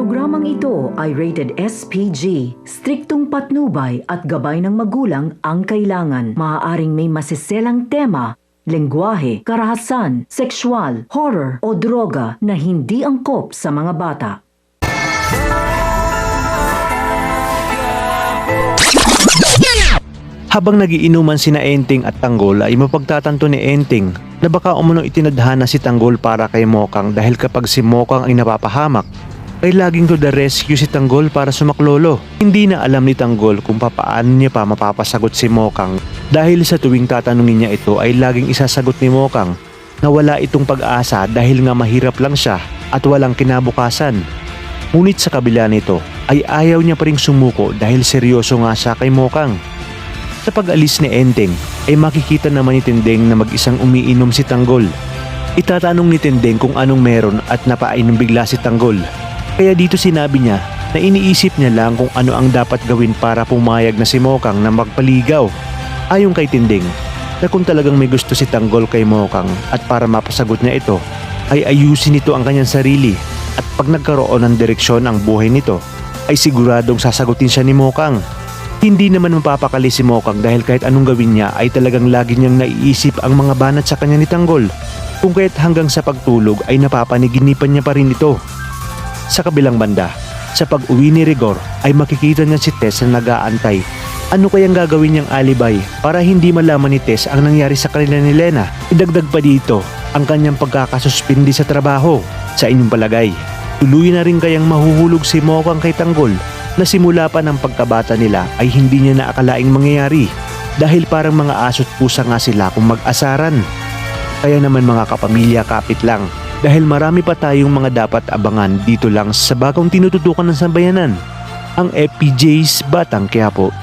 Programang ito ay rated SPG. Striktong patnubay at gabay ng magulang ang kailangan. Maaaring may masiselang tema, lengguwahe, karahasan, sexual, horror o droga na hindi angkop sa mga bata. Habang nagiinuman sina Enting at Tanggol ay mapagtatanto ni Enting na baka umunong itinadhana si Tanggol para kay Mokang dahil kapag si Mokang ay napapahamak ay laging to the rescue si Tanggol para sumaklolo. Hindi na alam ni Tanggol kung papaano niya pa mapapasagot si Mokang dahil sa tuwing tatanungin niya ito ay laging isasagot ni Mokang na wala itong pag-asa dahil nga mahirap lang siya at walang kinabukasan. Ngunit sa kabila nito ay ayaw niya pa ring sumuko dahil seryoso nga siya kay Mokang. Sa pag-alis ni Enting ay makikita naman ni Tindeng na mag-isang umiinom si Tanggol. Itatanong ni Tindeng kung anong meron at napainom bigla si Tanggol. Kaya dito sinabi niya na iniisip niya lang kung ano ang dapat gawin para pumayag na si Mokang na magpaligaw. Ayon kay Tindeng na kung talagang may gusto si Tanggol kay Mokang at para mapasagot niya ito ay ayusin nito ang kanyang sarili at pag nagkaroon ng direksyon ang buhay nito ay siguradong sasagutin siya ni Mokang. Hindi naman mapapakali si Mokang dahil kahit anong gawin niya ay talagang lagi niyang naiisip ang mga banat sa kanya ni Tanggol. Kung kaya't hanggang sa pagtulog ay napapaniginipan niya pa rin ito. Sa kabilang banda, sa pag-uwi ni Rigor ay makikita niya si Tess na nag-aantay. Ano kayang gagawin niyang alibay para hindi malaman ni Tess ang nangyari sa kanila ni Lena? Idagdag pa dito ang kanyang pagkakasuspindi sa trabaho. Sa inyong palagay, tuloy na rin kayang mahuhulog si Mokang kay Tanggol na simula pa ng pagkabata nila ay hindi niya naakalaing mangyayari dahil parang mga aso't pusa nga sila kung mag-asaran. Kaya naman mga kapamilya, kapit lang dahil marami pa tayong mga dapat abangan dito lang sa bagong tinututukan ng sambayanan, ang FPJ's Batang Quiapo